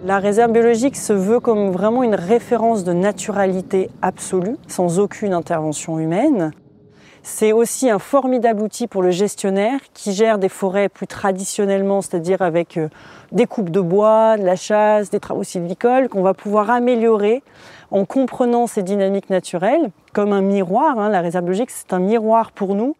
La réserve biologique se veut comme vraiment une référence de naturalité absolue, sans aucune intervention humaine. C'est aussi un formidable outil pour le gestionnaire qui gère des forêts plus traditionnellement, c'est-à-dire avec des coupes de bois, de la chasse, des travaux sylvicoles, qu'on va pouvoir améliorer en comprenant ces dynamiques naturelles comme un miroir. La réserve biologique, c'est un miroir pour nous.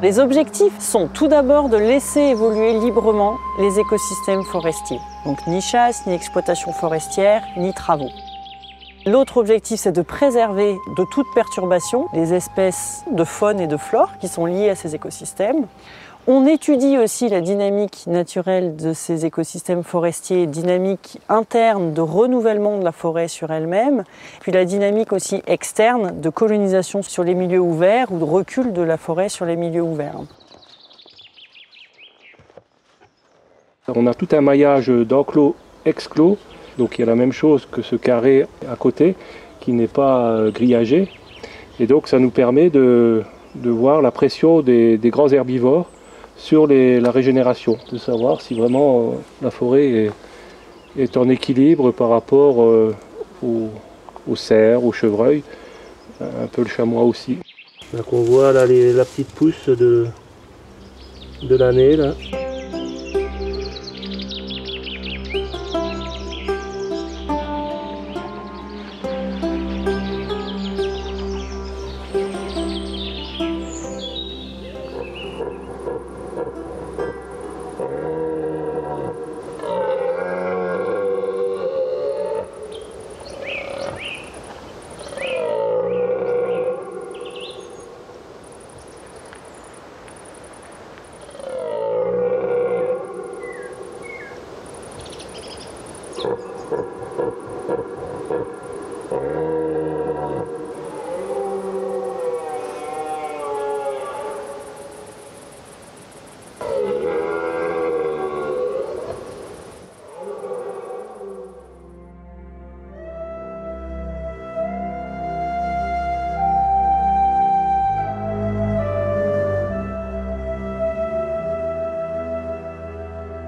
Les objectifs sont tout d'abord de laisser évoluer librement les écosystèmes forestiers. Donc ni chasse, ni exploitation forestière, ni travaux. L'autre objectif, c'est de préserver de toute perturbation les espèces de faune et de flore qui sont liées à ces écosystèmes. On étudie aussi la dynamique naturelle de ces écosystèmes forestiers, dynamique interne de renouvellement de la forêt sur elle-même, puis la dynamique aussi externe de colonisation sur les milieux ouverts ou de recul de la forêt sur les milieux ouverts. On a tout un maillage d'enclos exclos, donc il y a la même chose que ce carré à côté qui n'est pas grillagé. Et donc ça nous permet de voir la pression des grands herbivores sur la régénération, de savoir si vraiment la forêt est en équilibre par rapport aux cerfs, aux chevreuils, un peu le chamois aussi. Donc on voit là la petite pousse de l'année là.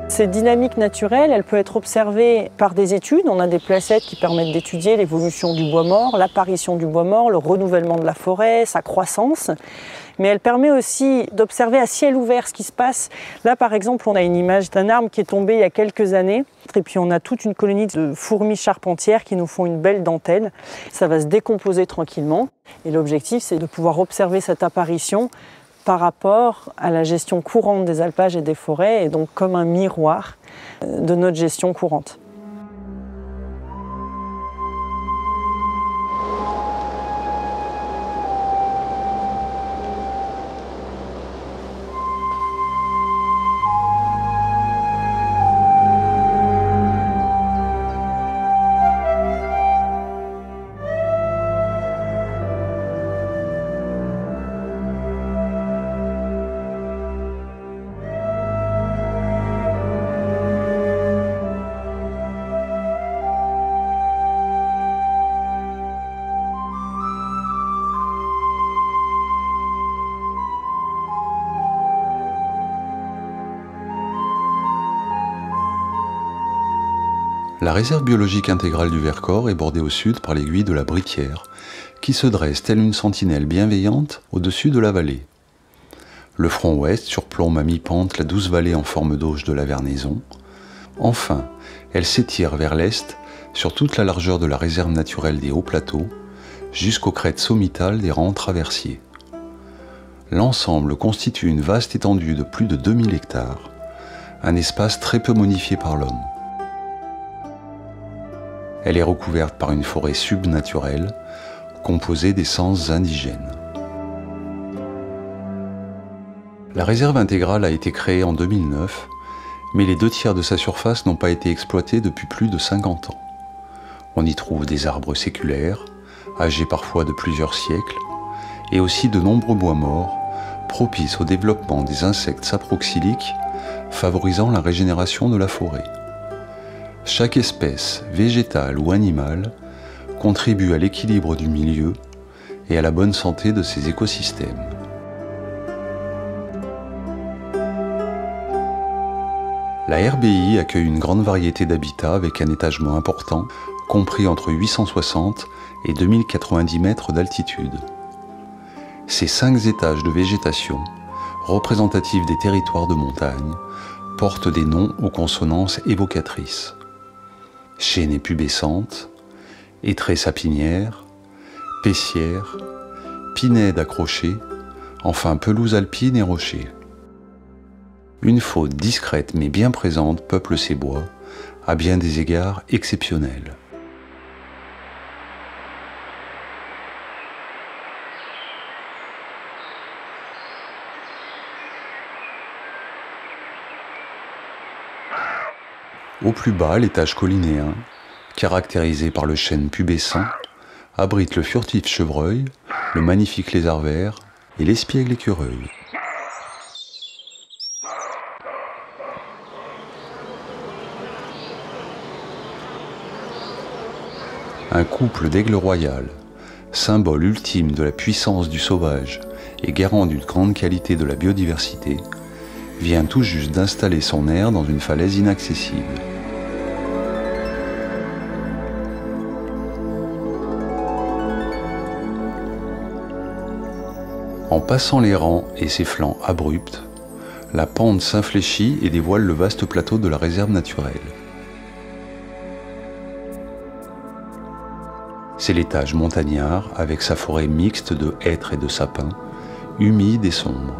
Cette dynamique naturelle, elle peut être observée par des études. On a des placettes qui permettent d'étudier l'évolution du bois mort, l'apparition du bois mort, le renouvellement de la forêt, sa croissance. Mais elle permet aussi d'observer à ciel ouvert ce qui se passe. Là, par exemple, on a une image d'un arbre qui est tombé il y a quelques années. Et puis on a toute une colonie de fourmis charpentières qui nous font une belle dentelle. Ça va se décomposer tranquillement. Et l'objectif, c'est de pouvoir observer cette apparition par rapport à la gestion courante des alpages et des forêts, et donc comme un miroir de notre gestion courante. La réserve biologique intégrale du Vercors est bordée au sud par l'aiguille de la Britière, qui se dresse telle une sentinelle bienveillante au-dessus de la vallée. Le front ouest surplombe à mi-pente la douce vallée en forme d'auge de la Vernaison. Enfin, elle s'étire vers l'est sur toute la largeur de la réserve naturelle des hauts plateaux, jusqu'aux crêtes sommitales des rangs traversiers. L'ensemble constitue une vaste étendue de plus de 2000 hectares, un espace très peu modifié par l'homme. Elle est recouverte par une forêt subnaturelle, composée d'essences indigènes. La réserve intégrale a été créée en 2009, mais les 2/3 de sa surface n'ont pas été exploités depuis plus de 50 ans. On y trouve des arbres séculaires, âgés parfois de plusieurs siècles, et aussi de nombreux bois morts, propices au développement des insectes saproxyliques, favorisant la régénération de la forêt. Chaque espèce, végétale ou animale, contribue à l'équilibre du milieu et à la bonne santé de ces écosystèmes. La RBI accueille une grande variété d'habitats avec un étagement important, compris entre 860 et 2090 mètres d'altitude. Ces 5 étages de végétation, représentatifs des territoires de montagne, portent des noms aux consonances évocatrices. Chênaies pubescentes, hêtraies sapinières, pessières, pinèdes accrochées, enfin pelouses alpines et rochers. Une faune discrète mais bien présente peuple ces bois, à bien des égards exceptionnels. Au plus bas, l'étage collinéen, caractérisé par le chêne pubescent, abrite le furtif chevreuil, le magnifique lézard vert et l'espiègle écureuil. Un couple d'aigles royales, symbole ultime de la puissance du sauvage et garant d'une grande qualité de la biodiversité, vient tout juste d'installer son aire dans une falaise inaccessible. En passant les rangs et ses flancs abrupts, la pente s'infléchit et dévoile le vaste plateau de la réserve naturelle. C'est l'étage montagnard avec sa forêt mixte de hêtres et de sapins, humide et sombre.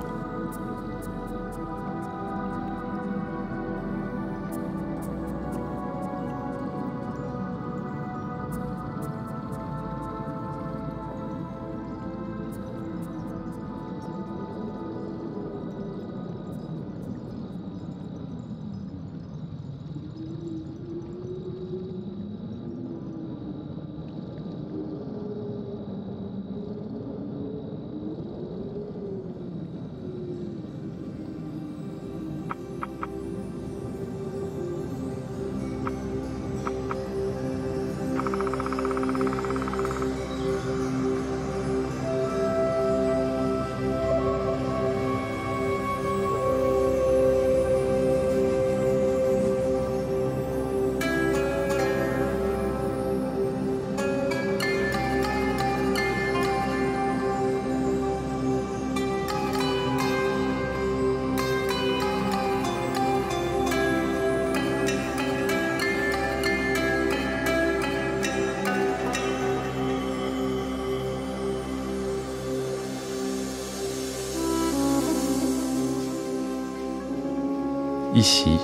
Ici,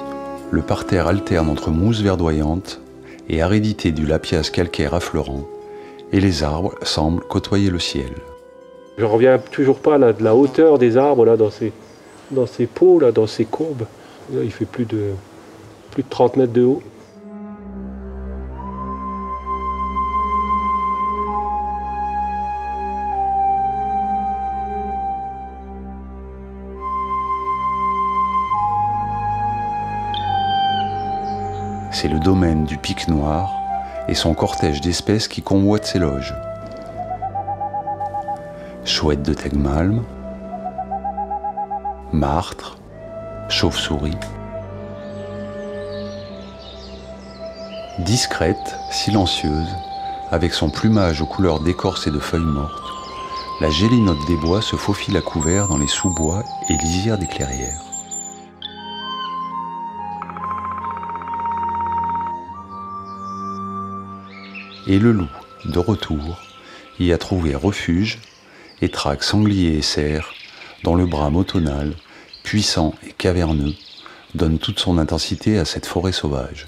le parterre alterne entre mousse verdoyante et aridité du lapiaz calcaire affleurant, et les arbres semblent côtoyer le ciel. Je ne reviens toujours pas là, de la hauteur des arbres là, dans ces pots, là, dans ces courbes. Là, il fait plus de 30 mètres de haut. C'est le domaine du pic noir et son cortège d'espèces qui convoitent ses loges. Chouettes de Tegmalm, martres, chauves-souris. Discrète, silencieuse, avec son plumage aux couleurs d'écorce et de feuilles mortes, la gélinote des bois se faufile à couvert dans les sous-bois et lisières des clairières. Et le loup, de retour, y a trouvé refuge et traque sangliers et cerfs, dont le brame automnal, puissant et caverneux, donne toute son intensité à cette forêt sauvage.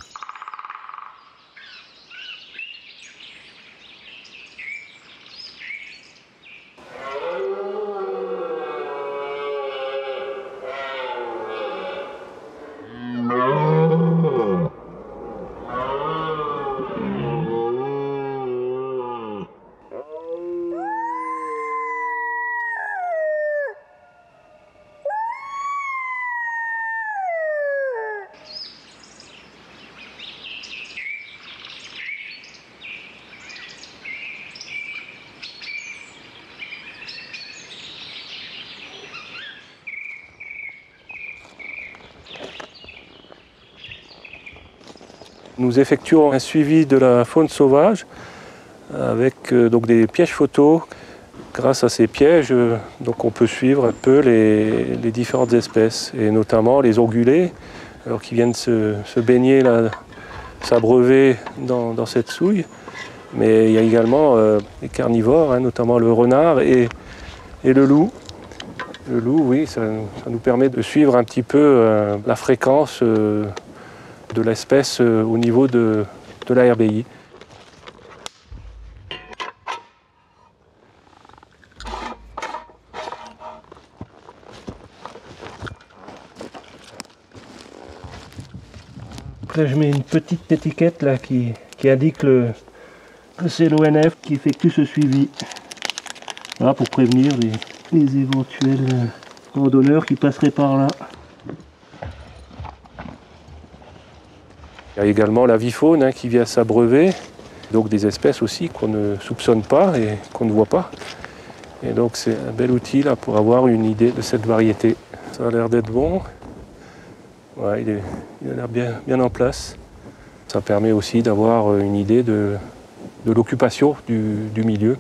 Nous effectuons un suivi de la faune sauvage avec donc des pièges photos. Grâce à ces pièges, donc on peut suivre un peu les différentes espèces, et notamment les ongulés, alors qui viennent se baigner, s'abreuver dans cette souille. Mais il y a également les carnivores, notamment le renard et le loup. Le loup, oui, ça nous permet de suivre un petit peu la fréquence de l'espèce au niveau de la RBI. Là, je mets une petite étiquette là, qui indique que c'est l'ONF qui effectue ce suivi. Voilà, pour prévenir les éventuels randonneurs qui passeraient par là. Il y a également l'avifaune qui vient s'abreuver, donc des espèces aussi qu'on ne soupçonne pas et qu'on ne voit pas. Et donc c'est un bel outil là, pour avoir une idée de cette variété. Ça a l'air d'être bon. Ouais, il a l'air bien en place. Ça permet aussi d'avoir une idée de l'occupation du milieu.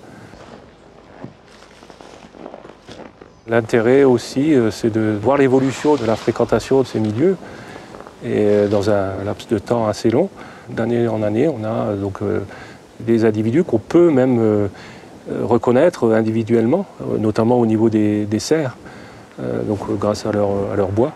L'intérêt aussi, c'est de voir l'évolution de la fréquentation de ces milieux. Et dans un laps de temps assez long, d'année en année, on a donc des individus qu'on peut même reconnaître individuellement, notamment au niveau des cerfs, donc grâce à leur bois.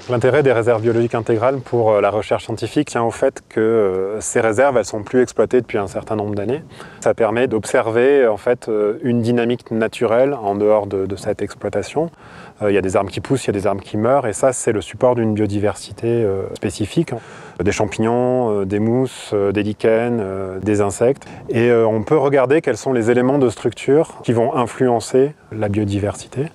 L'intérêt des réserves biologiques intégrales pour la recherche scientifique tient au fait que ces réserves, elles sont plus exploitées depuis un certain nombre d'années. Ça permet d'observer en fait une dynamique naturelle en dehors de cette exploitation. Il y a des arbres qui poussent, il y a des arbres qui meurent, et ça c'est le support d'une biodiversité spécifique. Des champignons, des mousses, des lichens, des insectes. Et on peut regarder quels sont les éléments de structure qui vont influencer la biodiversité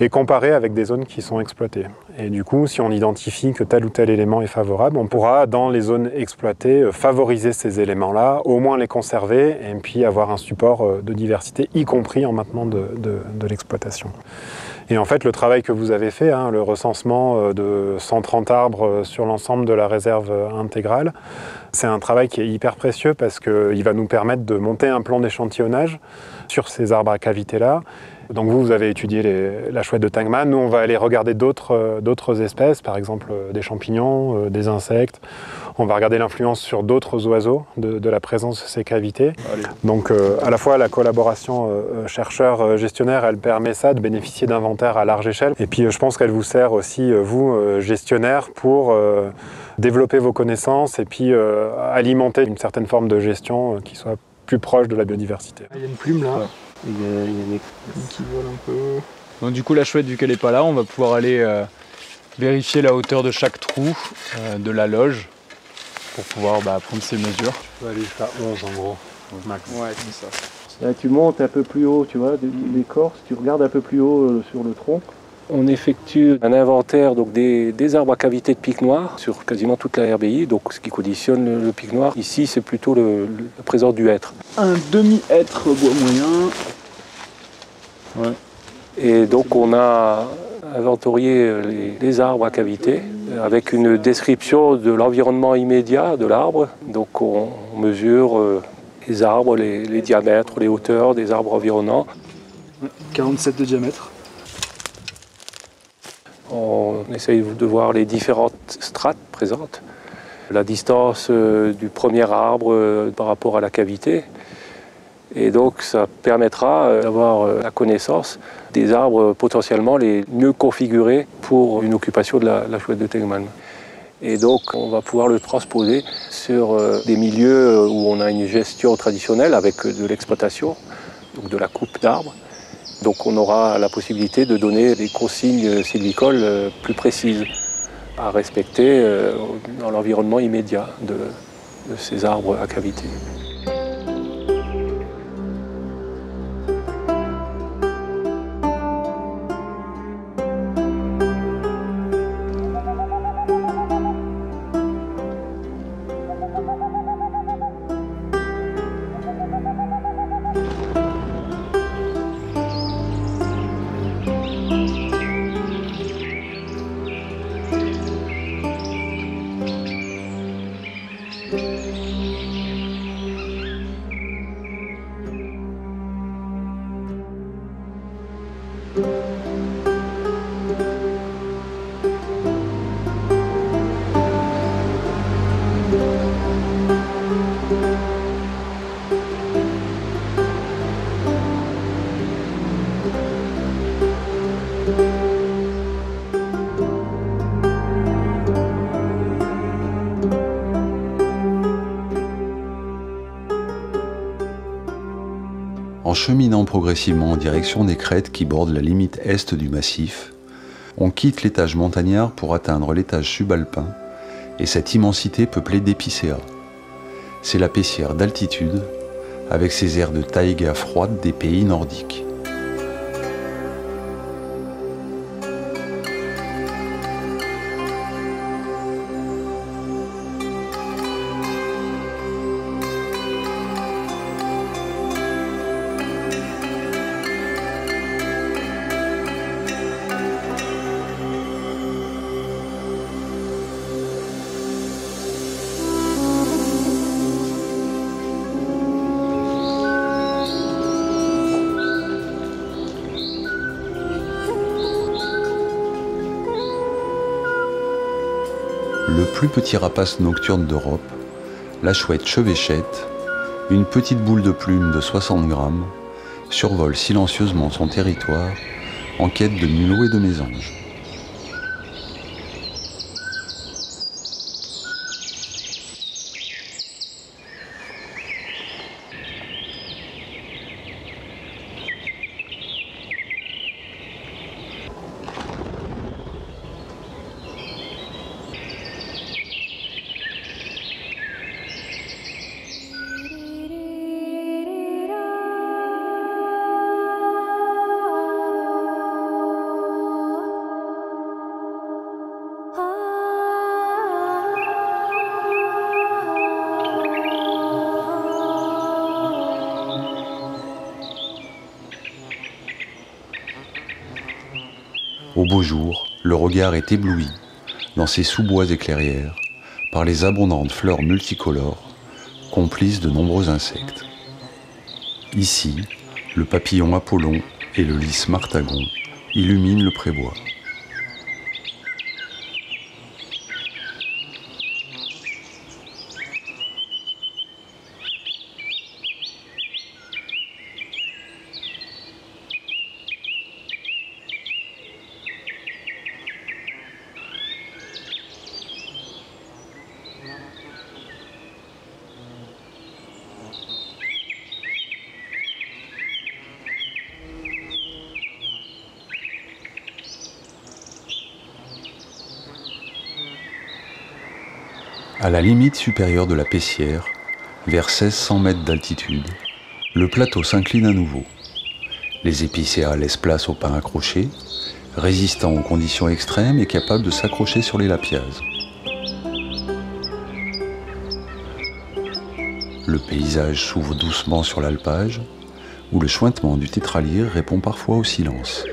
et comparer avec des zones qui sont exploitées. Et du coup, si on identifie que tel ou tel élément est favorable, on pourra, dans les zones exploitées, favoriser ces éléments-là, au moins les conserver, et puis avoir un support de diversité, y compris en maintenant de l'exploitation. Et en fait, le travail que vous avez fait, le recensement de 130 arbres sur l'ensemble de la réserve intégrale, c'est un travail qui est hyper précieux parce qu'il va nous permettre de monter un plan d'échantillonnage sur ces arbres à cavité-là. Donc vous avez étudié la chouette de Tangma. Nous, on va aller regarder d'autres espèces, par exemple des champignons, des insectes. On va regarder l'influence sur d'autres oiseaux de la présence de ces cavités. Allez. Donc à la fois la collaboration chercheur-gestionnaire, elle permet ça, de bénéficier d'inventaires à large échelle. Et puis je pense qu'elle vous sert aussi, vous, gestionnaire, pour développer vos connaissances et puis alimenter une certaine forme de gestion qui soit plus proche de la biodiversité. Il y a une plume là. Ouais. Il y a des qui volent un peu. Donc du coup la chouette, vu qu'elle n'est pas là, on va pouvoir aller vérifier la hauteur de chaque trou de la loge pour pouvoir prendre ses mesures. On va aller jusqu'à 11 en gros, max. Ouais, c'est ça. Là, tu montes un peu plus haut, tu vois, l'écorce, tu regardes un peu plus haut sur le tronc. On effectue un inventaire donc, des arbres à cavité de pic noir sur quasiment toute la RBI, donc ce qui conditionne le pic noir. Ici, c'est plutôt la présence du hêtre. Un demi-hêtre bois moyen. Ouais. Et donc on a inventorié les arbres à cavité avec une description de l'environnement immédiat de l'arbre. Donc on mesure les arbres, les diamètres, les hauteurs des arbres environnants. 47 de diamètre. On essaye de voir les différentes strates présentes, la distance du premier arbre par rapport à la cavité. Et donc ça permettra d'avoir la connaissance des arbres potentiellement les mieux configurés pour une occupation de la chouette de Tegman. Et donc on va pouvoir le transposer sur des milieux où on a une gestion traditionnelle avec de l'exploitation, donc de la coupe d'arbres. Donc on aura la possibilité de donner des consignes sylvicoles plus précises à respecter dans l'environnement immédiat de ces arbres à cavité. En cheminant progressivement en direction des crêtes qui bordent la limite est du massif, on quitte l'étage montagnard pour atteindre l'étage subalpin et cette immensité peuplée d'épicéas. C'est la Pessière d'altitude, avec ses airs de taïga froide des pays nordiques. Le plus petit rapace nocturne d'Europe, la chouette chevêchette, une petite boule de plume de 60 grammes, survole silencieusement son territoire en quête de mulots et de mésanges. Au beau jour, le regard est ébloui, dans ces sous-bois et clairières, par les abondantes fleurs multicolores, complices de nombreux insectes. Ici, le papillon Apollon et le lys martagon illuminent le prébois. À la limite supérieure de la Pessière, vers 1600 mètres d'altitude, le plateau s'incline à nouveau. Les épicéas laissent place aux pins accrochés, résistants aux conditions extrêmes et capables de s'accrocher sur les lapiazes. Le paysage s'ouvre doucement sur l'alpage, où le chuintement du tétralyre répond parfois au silence.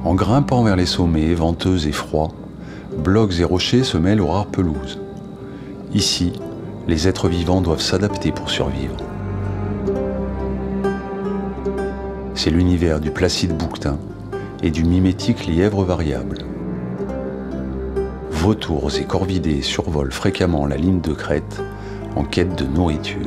En grimpant vers les sommets venteux et froids, blocs et rochers se mêlent aux rares pelouses. Ici, les êtres vivants doivent s'adapter pour survivre. C'est l'univers du placide bouquetin et du mimétique lièvre variable. Vautours et corvidés survolent fréquemment la ligne de crête en quête de nourriture.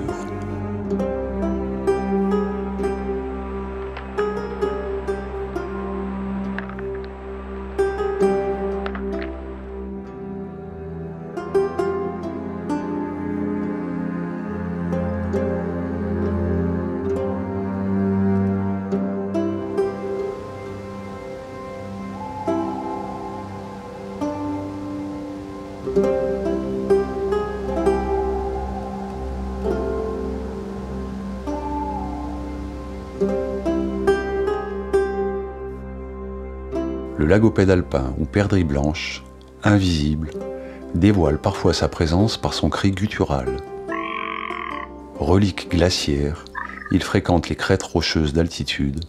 Le lagopède alpin ou perdrix blanche, invisible, dévoile parfois sa présence par son cri guttural. Relique glaciaire, il fréquente les crêtes rocheuses d'altitude,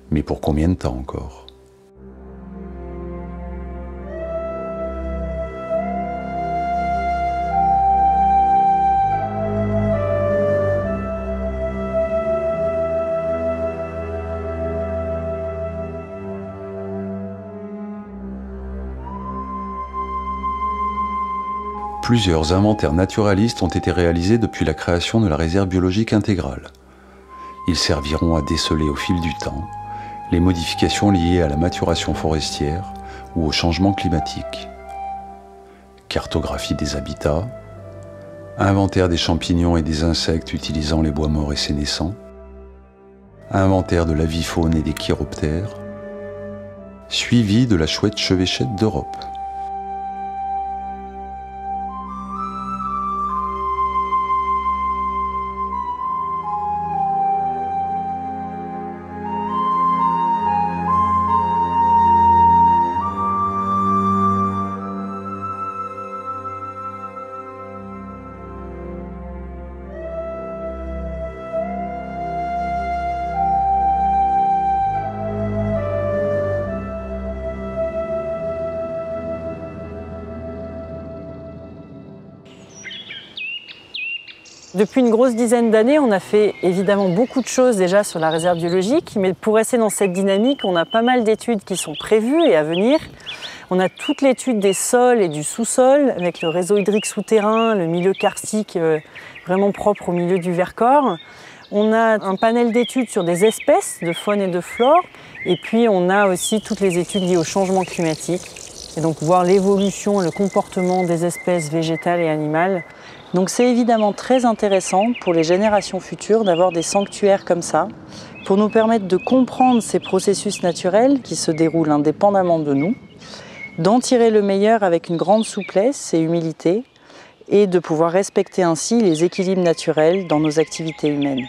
mais pour combien de temps encore ? Plusieurs inventaires naturalistes ont été réalisés depuis la création de la réserve biologique intégrale. Ils serviront à déceler au fil du temps les modifications liées à la maturation forestière ou au changement climatique. Cartographie des habitats, inventaire des champignons et des insectes utilisant les bois morts et sénescents, inventaire de l'avifaune et des chiroptères, suivi de la chouette chevêchette d'Europe. Depuis une grosse dizaine d'années, on a fait évidemment beaucoup de choses déjà sur la réserve biologique, mais pour rester dans cette dynamique, on a pas mal d'études qui sont prévues et à venir. On a toute l'étude des sols et du sous-sol, avec le réseau hydrique souterrain, le milieu karstique vraiment propre au milieu du Vercors. On a un panel d'études sur des espèces de faune et de flore, et puis on a aussi toutes les études liées au changement climatique, et donc voir l'évolution et le comportement des espèces végétales et animales. Donc c'est évidemment très intéressant pour les générations futures d'avoir des sanctuaires comme ça, pour nous permettre de comprendre ces processus naturels qui se déroulent indépendamment de nous, d'en tirer le meilleur avec une grande souplesse et humilité, et de pouvoir respecter ainsi les équilibres naturels dans nos activités humaines.